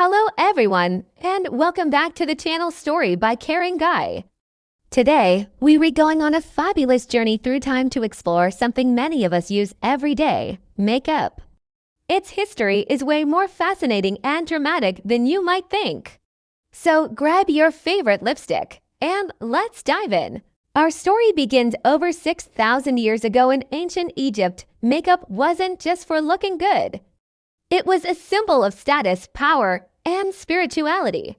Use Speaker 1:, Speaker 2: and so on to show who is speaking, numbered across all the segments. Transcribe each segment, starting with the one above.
Speaker 1: Hello everyone, and welcome back to the channel Story by Caring Guy. Today, we're going on a fabulous journey through time to explore something many of us use every day, makeup. Its history is way more fascinating and dramatic than you might think. So grab your favorite lipstick, and let's dive in. Our story begins over 6,000 years ago in ancient Egypt. Makeup wasn't just for looking good. It was a symbol of status, power, and spirituality.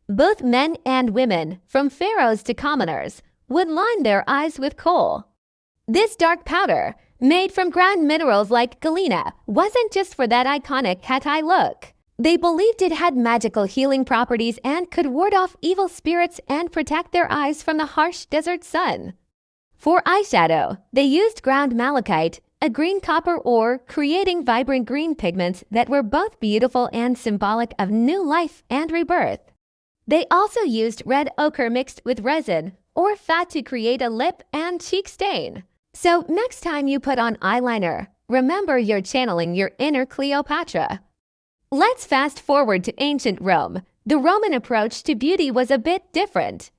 Speaker 1: Both men and women, from pharaohs to commoners, would line their eyes with kohl. This dark powder, made from ground minerals like galena, wasn't just for that iconic cat-eye look. They believed it had magical healing properties and could ward off evil spirits and protect their eyes from the harsh desert sun. For eyeshadow, they used ground malachite, a green copper ore, creating vibrant green pigments that were both beautiful and symbolic of new life and rebirth. They also used red ochre mixed with resin or fat to create a lip and cheek stain. So next time you put on eyeliner, remember you're channeling your inner Cleopatra. Let's fast forward to ancient Rome. The Roman approach to beauty was a bit different.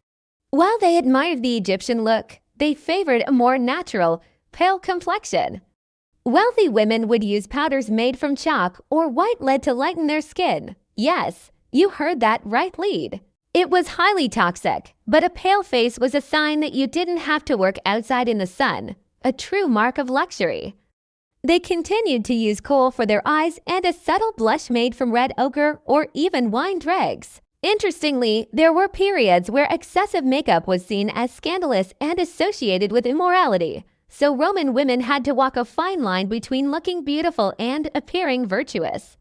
Speaker 1: While they admired the Egyptian look, they favored a more natural, pale complexion. Wealthy women would use powders made from chalk or white lead to lighten their skin. Yes, you heard that right, lead. It was highly toxic, but a pale face was a sign that you didn't have to work outside in the sun, a true mark of luxury. They continued to use kohl for their eyes and a subtle blush made from red ochre or even wine dregs. Interestingly, there were periods where excessive makeup was seen as scandalous and associated with immorality. So Roman women had to walk a fine line between looking beautiful and appearing virtuous.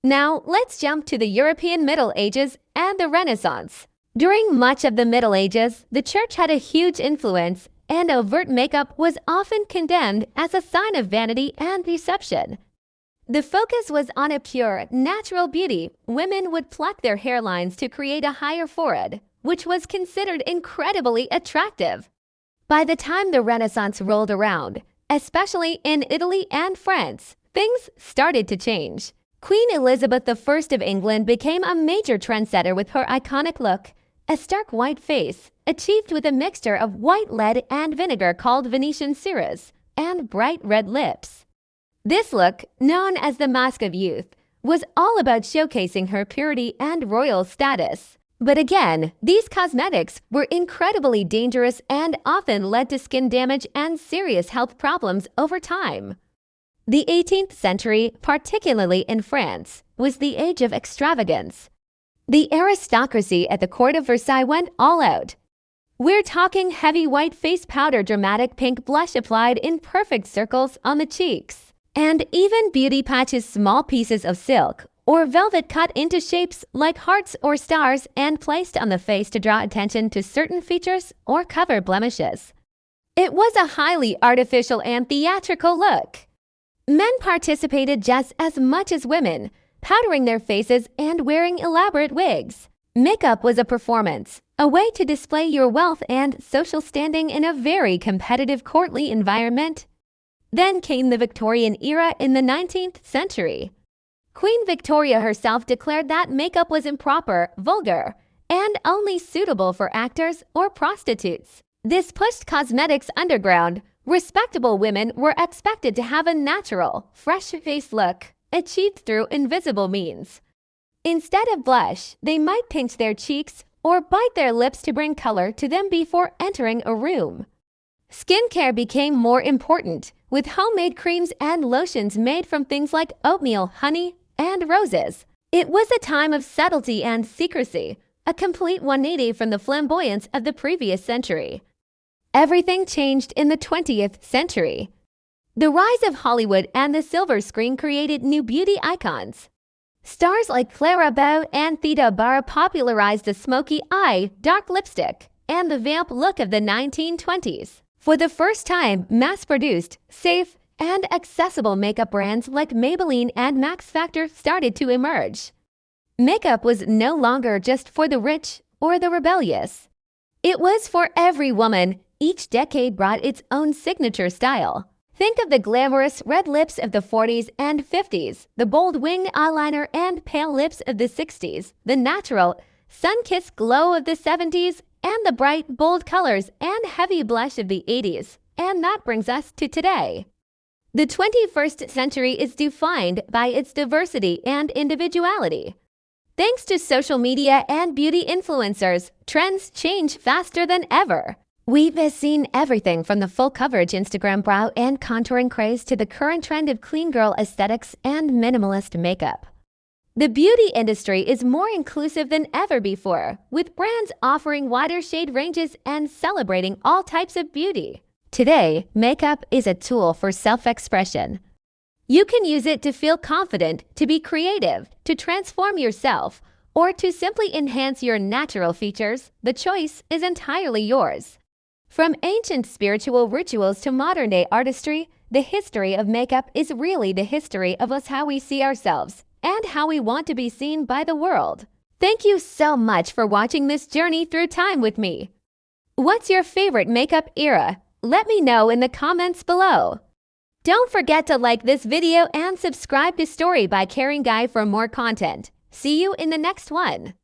Speaker 1: Now, let's jump to the European Middle Ages and the Renaissance. During much of the Middle Ages, the church had a huge influence, and overt makeup was often condemned as a sign of vanity and deception. The focus was on a pure, natural beauty. Women would pluck their hairlines to create a higher forehead, which was considered incredibly attractive. By the time the Renaissance rolled around, especially in Italy and France, things started to change. Queen Elizabeth I of England became a major trendsetter with her iconic look, a stark white face, achieved with a mixture of white lead and vinegar called Venetian cirrus, and bright red lips. This look, known as the Mask of Youth, was all about showcasing her purity and royal status. But again, these cosmetics were incredibly dangerous and often led to skin damage and serious health problems over time. The 18th century, particularly in France, was the age of extravagance. The aristocracy at the court of Versailles went all out. We're talking heavy white face powder, dramatic pink blush applied in perfect circles on the cheeks, and even beauty patches, small pieces of silk or velvet cut into shapes like hearts or stars and placed on the face to draw attention to certain features or cover blemishes. It was a highly artificial and theatrical look. Men participated just as much as women, powdering their faces and wearing elaborate wigs. Makeup was a performance, a way to display your wealth and social standing in a very competitive courtly environment. Then came the Victorian era in the 19th century. Queen Victoria herself declared that makeup was improper, vulgar, and only suitable for actors or prostitutes. This pushed cosmetics underground. Respectable women were expected to have a natural, fresh-faced look, achieved through invisible means. Instead of blush, they might pinch their cheeks or bite their lips to bring color to them before entering a room. Skincare became more important, with homemade creams and lotions made from things like oatmeal, honey, and roses. It was a time of subtlety and secrecy, a complete 180 from the flamboyance of the previous century. Everything changed in the 20th century. The rise of Hollywood and the silver screen created new beauty icons. Stars like Clara Bow and Theda Bara popularized the smoky eye, dark lipstick, and the vamp look of the 1920s. For the first time, mass-produced, safe, and accessible makeup brands like Maybelline and Max Factor started to emerge. Makeup was no longer just for the rich or the rebellious. It was for every woman. Each decade brought its own signature style. Think of the glamorous red lips of the 40s and 50s, the bold wing eyeliner and pale lips of the 60s, the natural, sun-kissed glow of the 70s, and the bright, bold colors and heavy blush of the 80s. And that brings us to today. The 21st century is defined by its diversity and individuality. Thanks to social media and beauty influencers, trends change faster than ever. We've seen everything from the full coverage Instagram brow and contouring craze to the current trend of clean girl aesthetics and minimalist makeup. The beauty industry is more inclusive than ever before, with brands offering wider shade ranges and celebrating all types of beauty. Today, makeup is a tool for self-expression. You can use it to feel confident, to be creative, to transform yourself, or to simply enhance your natural features. The choice is entirely yours. From ancient spiritual rituals to modern-day artistry, the history of makeup is really the history of us, how we see ourselves and how we want to be seen by the world. Thank you so much for watching this journey through time with me. What's your favorite makeup era? Let me know in the comments below. Don't forget to like this video and subscribe to Story by Caring Guy for more content. See you in the next one.